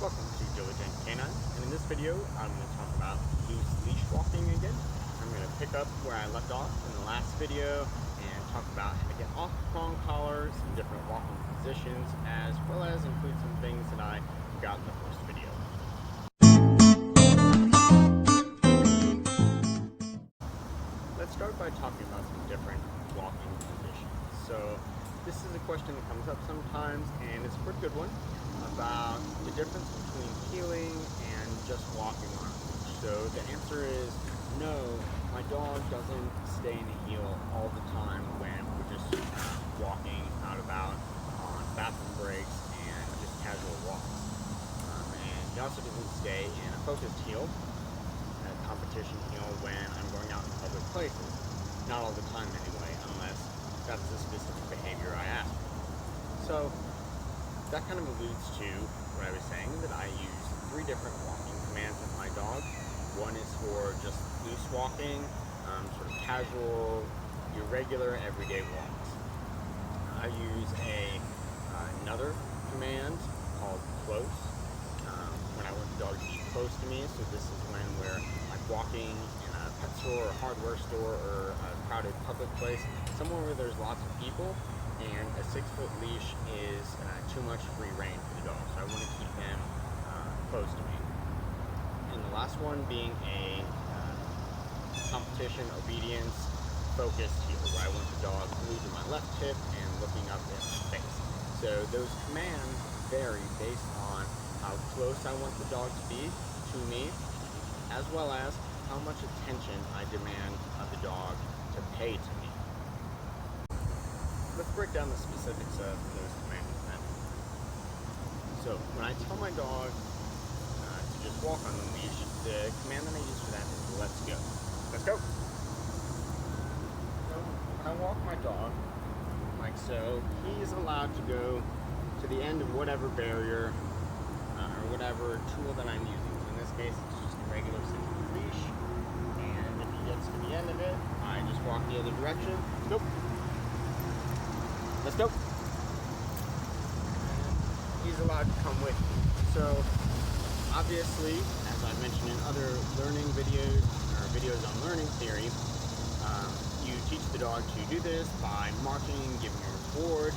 Welcome to Diligent Canine, and in this video I'm going to talk about loose leash walking again. I'm going to pick up where I left off in the last video and talk about how to get off prong collars, some different walking positions, as well as include some things that I forgot in the first video. Let's start by talking about some different walking positions. So this is a question that comes up sometimes, and it's a pretty good one, about the difference between heeling and just walking on a leash. So the answer is no, my dog doesn't stay in a heel all the time when we're just walking out about on bathroom breaks and just casual walks. And he also doesn't stay in a focused heel, a competition heel, when I'm going out in public places. Not all the time anyway, unless that's the specific behavior I ask for. So that kind of alludes to what I was saying, that I use 3 different walking commands with my dog. One is for just loose walking, sort of casual, irregular, everyday walks. I use another command called close, when I want the dog to be close to me. So this is when we're like walking in a pet store or hardware store or a crowded public place, somewhere where there's lots of people, and a 6-foot leash is too much free rein for the dog, so I want to keep him close to me. And the last one being a competition, obedience, focused heel, where I want the dog glued to my left hip and looking up in my face. So those commands vary based on how close I want the dog to be to me, as well as how much attention I demand of the dog to pay to me. Let's break down the specifics of those commands then. So when I tell my dog to just walk on the leash, the command that I use for that is let's go. Let's go! So when I walk my dog, like so, he's allowed to go to the end of whatever barrier or whatever tool that I'm using. So in this case, it's just a regular 6-foot leash, and if he gets to the end of it, I just walk the other direction. Nope. Let's go. And he's allowed to come with me. So obviously, as I mentioned in other learning videos or videos on learning theory, you teach the dog to do this by marking and giving a reward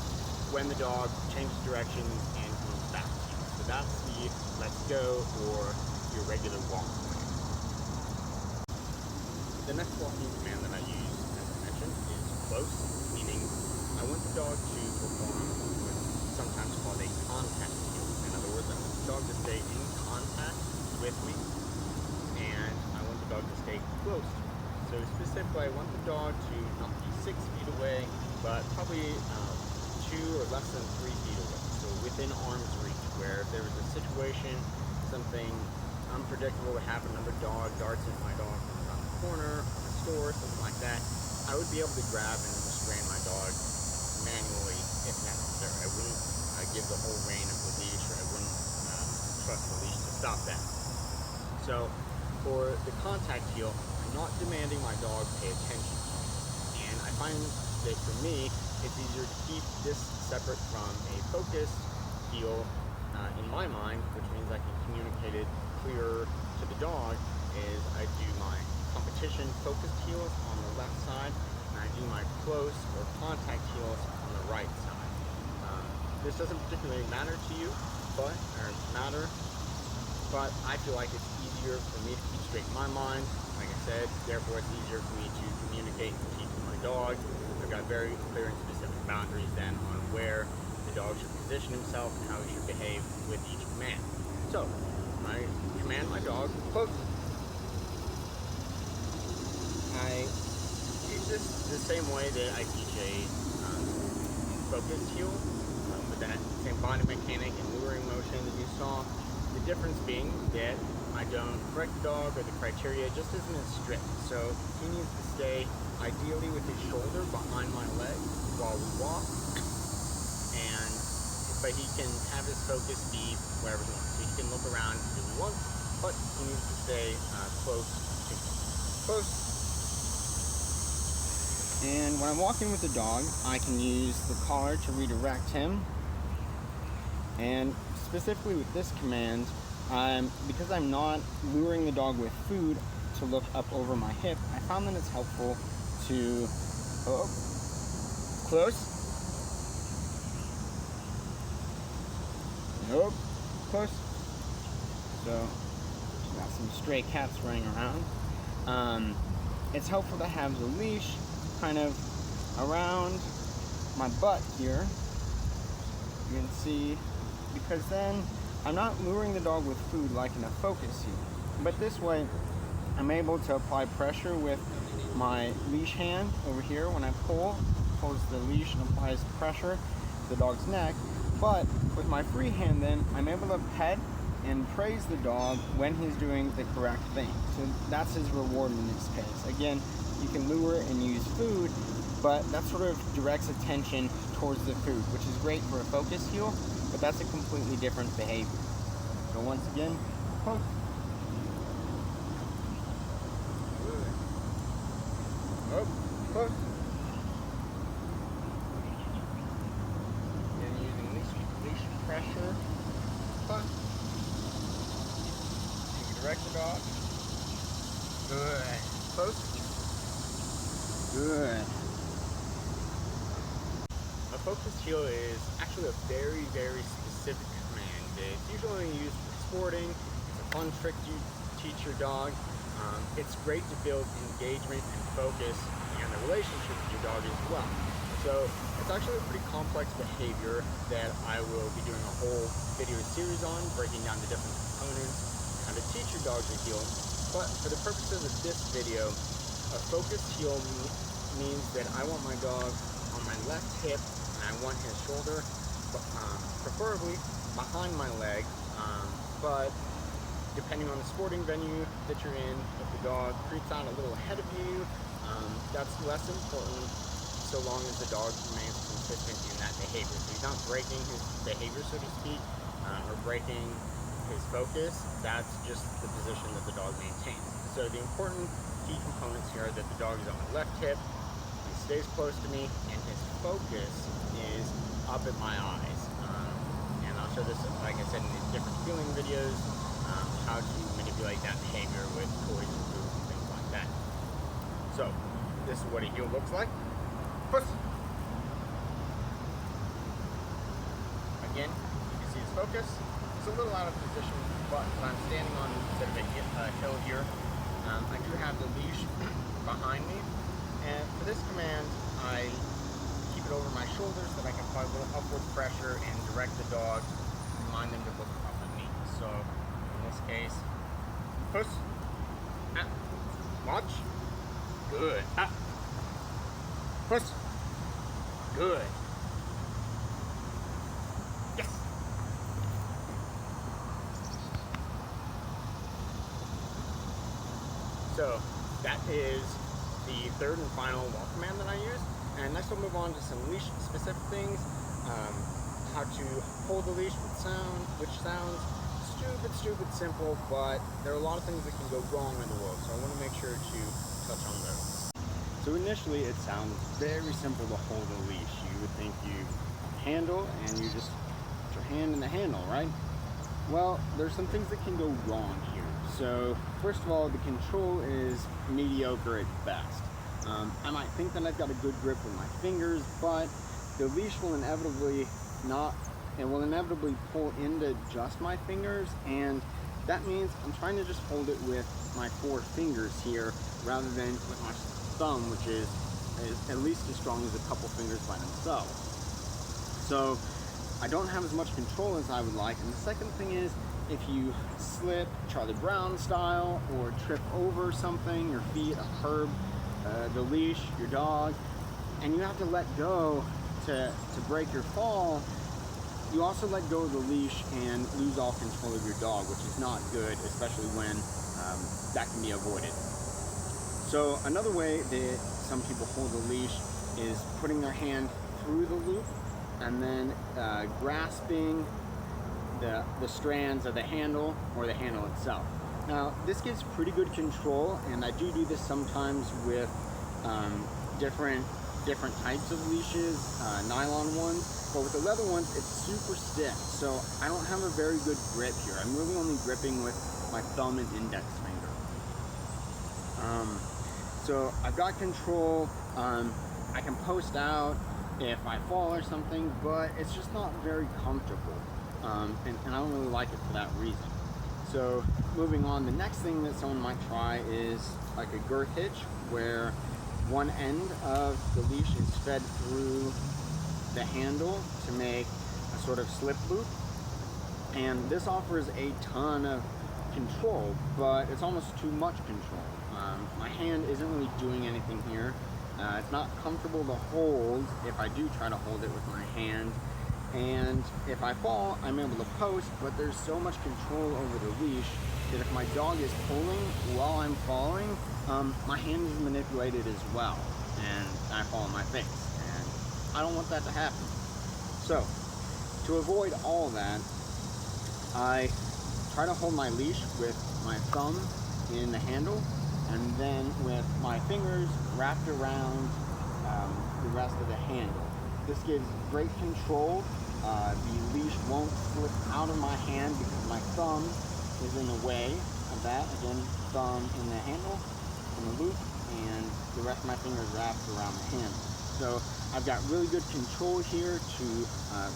when the dog changes direction and comes back to you. So that's the let's go or your regular walk command. The next walking command that I use, as I mentioned, is close, meaning I want the dog to perform what's sometimes called a contact heel. In other words, I want the dog to stay in contact with me, and I want the dog to stay close to me. So specifically, I want the dog to not be 6 feet away, but probably 2 or less than 3 feet away. So within arm's reach, where if there was a situation, something unpredictable would happen, another dog darts at my dog from around the corner, from a store, something like that, I would be able to grab and restrain my dog manually if necessary. I wouldn't give the whole rein of the leash, or I wouldn't trust the leash to stop that. So for the contact heel, I'm not demanding my dog pay attention. And I find that for me, it's easier to keep this separate from a focused heel in my mind, which means I can communicate it clearer to the dog, is I do my competition focused heels on the left side, and I do my close or contact heels on the right side. This doesn't particularly matter to you, but I feel like it's easier for me to keep straight in my mind. Like I said, therefore it's easier for me to communicate and teach my dog. I've got very clear and specific boundaries then on where the dog should position himself and how he should behave with each command. So, when I command my dog, close, I teach this the same way that I teach a focused heel, with that same body mechanic and luring motion that you saw. The difference being that I don't correct the dog, or the criteria just isn't as strict. So he needs to stay ideally with his shoulder behind my leg while we walk, but he can have his focus be wherever he wants. So he can look around if he wants, but he needs to stay close to me. Close. And when I'm walking with the dog, I can use the collar to redirect him And specifically with this command, because I'm not luring the dog with food to look up over my hip, I found that it's helpful to, close, nope, close. So, got some stray cats running around. It's helpful to have the leash kind of around my butt here. You can see, because then I'm not luring the dog with food like in a focus heel. But this way, I'm able to apply pressure with my leash hand over here when I pulls the leash and applies pressure to the dog's neck. But with my free hand then, I'm able to pet and praise the dog when he's doing the correct thing. So that's his reward in this case. Again, you can lure and use food, but that sort of directs attention towards the food, which is great for a focus heel, but that's a completely different behavior. So once again, poke. Oh, poke. And using leash pressure, poke. You can direct the dog. Good. Poke. Good. A focus heel is actually a very, very specific command. It's usually used for sporting. It's a fun trick to teach your dog. It's great to build engagement and focus and the relationship with your dog as well. So it's actually a pretty complex behavior that I will be doing a whole video series on, breaking down the different components, how to teach your dog to heel. But for the purposes of this video, a focus heel means that I want my dog on my left hip, and I want his shoulder preferably behind my leg, but depending on the sporting venue that you're in, if the dog creeps out a little ahead of you, that's less important so long as the dog remains consistent in that behavior. So he's not breaking his behavior, so to speak, or breaking his focus. That's just the position that the dog maintains. So the important key components here are that the dog is on my left hip, he stays close to me, and his focus is up at my eyes. And I'll show this, like I said, in these different feeling videos, how to manipulate that behavior with toys and food and things like that. So, this is what a heel looks like. Puss! Again, you can see his focus. It's a little out of position, but I'm standing on instead of a hill here. I do have the leash behind me, and for this command, I keep it over my shoulders so that I can apply a little upward pressure and direct the dog, remind them to look up at me. So, in this case, puss, watch, good, puss, good, yes. So that is the third and final walk command that I use. And next we'll move on to some leash specific things. How to hold the leash with sound, which sounds stupid simple, but there are a lot of things that can go wrong in the world. So I want to make sure to touch on those. So initially it sounds very simple to hold a leash. You would think you handle and you just put your hand in the handle, right? Well, there's some things that can go wrong here. So first of all, the control is mediocre at best. I might think that I've got a good grip with my fingers, but the leash will inevitably pull into just my fingers, and that means I'm trying to just hold it with my 4 fingers here rather than with my thumb, which is at least as strong as a couple fingers by themselves. So I don't have as much control as I would like. And the second thing is, if you slip Charlie Brown style or trip over something, your feet, a curb, the leash, your dog, and you have to let go to break your fall, you also let go of the leash and lose all control of your dog, which is not good, especially when that can be avoided. So another way that some people hold the leash is putting their hand through the loop and then grasping the strands of the handle or the handle itself. Now this gives pretty good control, and I do this sometimes with different different types of leashes, nylon ones, but with the leather ones, it's super stiff. So I don't have a very good grip here. I'm really only gripping with my thumb and index finger. So I've got control. I can post out if I fall or something, but it's just not very comfortable. And I don't really like it for that reason. So moving on, the next thing that someone might try is like a girth hitch, where one end of the leash is fed through the handle to make a sort of slip loop. And this offers a ton of control, but it's almost too much control. My hand isn't really doing anything here. It's not comfortable to hold if I do try to hold it with my hand. And if I fall, I'm able to post, but there's so much control over the leash that if my dog is pulling while I'm falling, my hand is manipulated as well, and I fall on my face, and I don't want that to happen. So, to avoid all that, I try to hold my leash with my thumb in the handle, and then with my fingers wrapped around the rest of the handle. This gives great control. The leash won't slip out of my hand because my thumb is in the way of that. Again, thumb in the handle, in the loop, and the rest of my fingers wrapped around the hand. So I've got really good control here to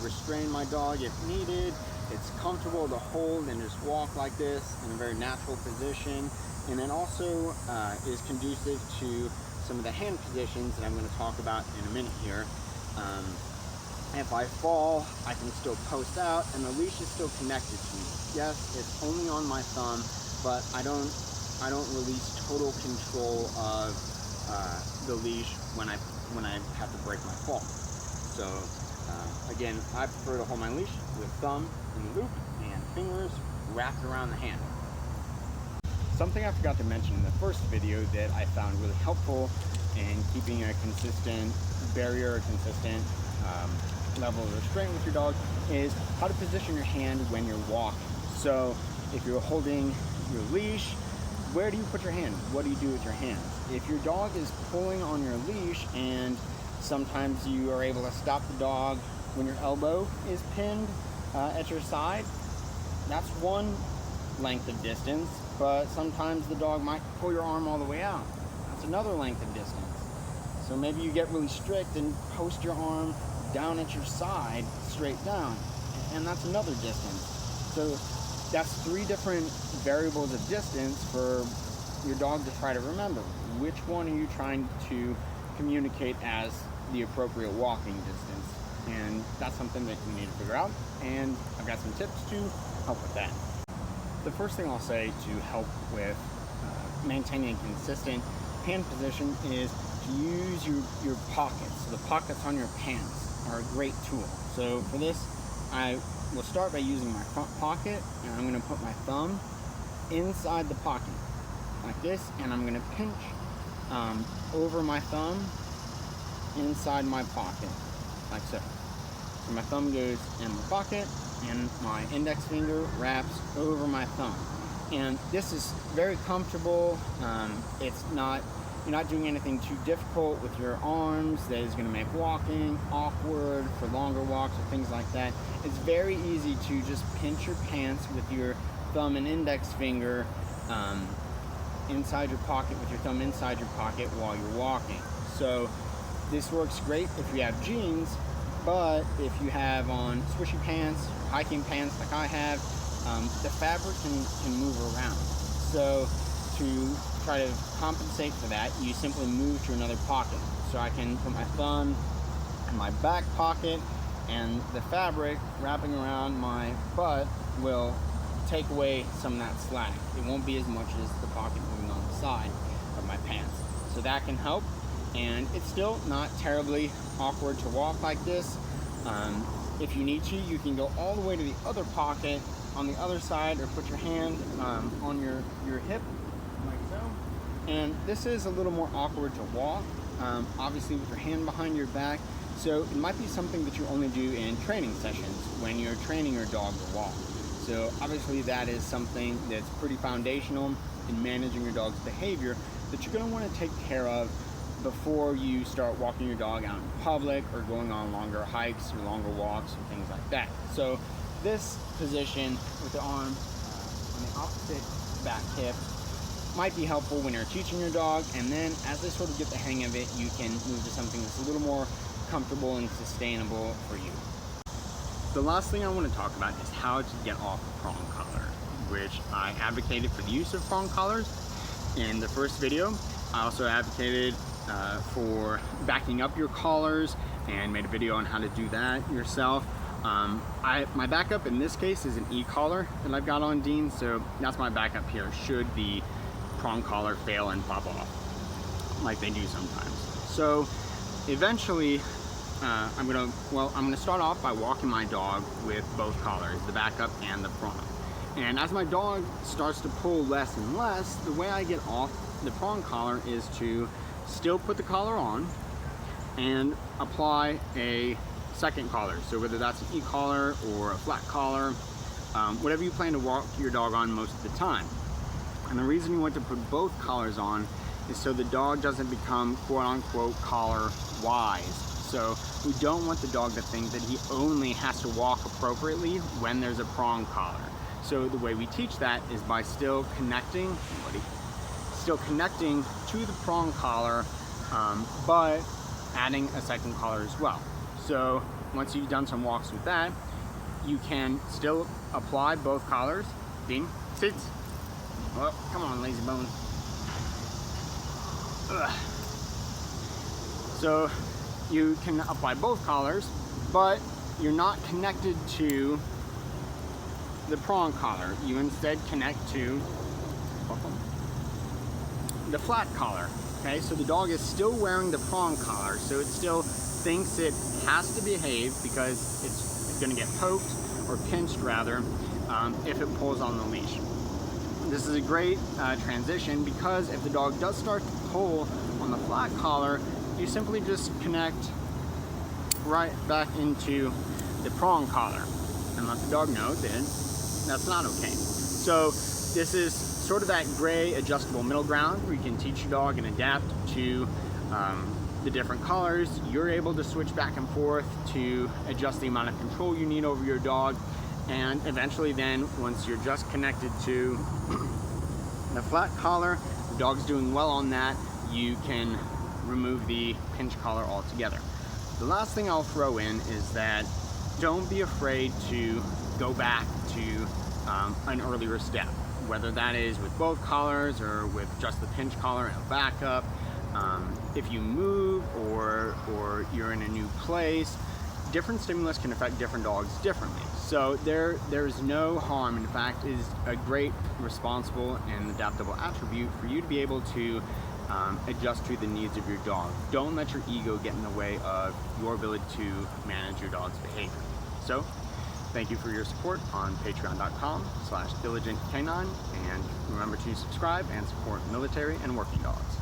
restrain my dog if needed. It's comfortable to hold and just walk like this in a very natural position. And then also is conducive to some of the hand positions that I'm going to talk about in a minute here. If I fall, I can still post out, and the leash is still connected to me. Yes, it's only on my thumb, but I don't release total control of the leash when I have to break my fall. So again, I prefer to hold my leash with thumb in the loop and fingers wrapped around the handle. Something I forgot to mention in the first video that I found really helpful in keeping a consistent barrier, consistent level of restraint with your dog is how to position your hand when you're walking. So if you're holding your leash, where do you put your hand? What do you do with your hands? If your dog is pulling on your leash, and sometimes you are able to stop the dog when your elbow is pinned at your side, that's one length of distance, but sometimes the dog might pull your arm all the way out. That's another length of distance. So maybe you get really strict and post your arm down at your side, straight down, and that's another distance. So that's 3 different variables of distance for your dog to try to remember. Which one are you trying to communicate as the appropriate walking distance? And that's something that you need to figure out, and I've got some tips to help with that. The first thing I'll say to help with maintaining a consistent hand position is to use your pockets. So the pockets on your pants are a great tool. So for this, I will start by using my front pocket, and I'm going to put my thumb inside the pocket like this, and I'm going to pinch over my thumb inside my pocket like so. So my thumb goes in the pocket, and my index finger wraps over my thumb. And this is very comfortable. You're not doing anything too difficult with your arms that is going to make walking awkward for longer walks or things like that. It's very easy to just pinch your pants with your thumb and index finger inside your pocket, with your thumb inside your pocket while you're walking. So this works great if you have jeans, but if you have on swishy pants, hiking pants like I have, the fabric can move around. So to try to compensate for that, you simply move to another pocket. So I can put my thumb in my back pocket, and the fabric wrapping around my butt will take away some of that slack. It won't be as much as the pocket moving on the side of my pants. So that can help, and it's still not terribly awkward to walk like this. If you need to, you can go all the way to the other pocket on the other side, or put your hand on your hip like so. And this is a little more awkward to walk, obviously with your hand behind your back. So it might be something that you only do in training sessions when you're training your dog to walk. So obviously that is something that's pretty foundational in managing your dog's behavior that you're going to want to take care of before you start walking your dog out in public or going on longer hikes or longer walks or things like that. So this position with the arm on the opposite back hip might be helpful when you're teaching your dog, and then as they sort of get the hang of it, you can move to something that's a little more comfortable and sustainable for you. The last thing I want to talk about is how to get off a prong collar, which I advocated for the use of prong collars in the first video. I also advocated for backing up your collars and made a video on how to do that yourself. My backup in this case is an e-collar that I've got on Dean, so that's my backup here should the prong collar fail and pop off like they do sometimes. So eventually I'm gonna start off by walking my dog with both collars, the backup and the prong. And as my dog starts to pull less and less, the way I get off the prong collar is to still put the collar on and apply a second collar. So whether that's an e-collar or a flat collar, whatever you plan to walk your dog on most of the time. And the reason you want to put both collars on is so the dog doesn't become quote-unquote collar wise. So we don't want the dog to think that he only has to walk appropriately when there's a prong collar. So the way we teach that is by still connecting to the prong collar, but adding a second collar as well. So once you've done some walks with that, you can still apply both collars. Dean, sit. Oh, come on, lazy bone. Ugh. So you can apply both collars, but you're not connected to the prong collar. You instead connect to the flat collar. Okay, so the dog is still wearing the prong collar, so it still thinks it has to behave because it's going to get poked or pinched rather if it pulls on the leash. This is a great transition because if the dog does start to pull on the flat collar, you simply just connect right back into the prong collar and let the dog know that that's not okay. So this is sort of that gray adjustable middle ground where you can teach your dog and adapt to the different collars. You're able to switch back and forth to adjust the amount of control you need over your dog, and eventually then once you're just connected to the flat collar, the dog's doing well on that, you can remove the pinch collar altogether. The last thing I'll throw in is that don't be afraid to go back to an earlier step, whether that is with both collars or with just the pinch collar and a backup. If you move or you're in a new place, different stimulus can affect different dogs differently. So there's no harm. In fact, it is a great responsible and adaptable attribute for you to be able to adjust to the needs of your dog. Don't let your ego get in the way of your ability to manage your dog's behavior. So thank you for your support on patreon.com/diligentcanine, and remember to subscribe and support military and working dogs.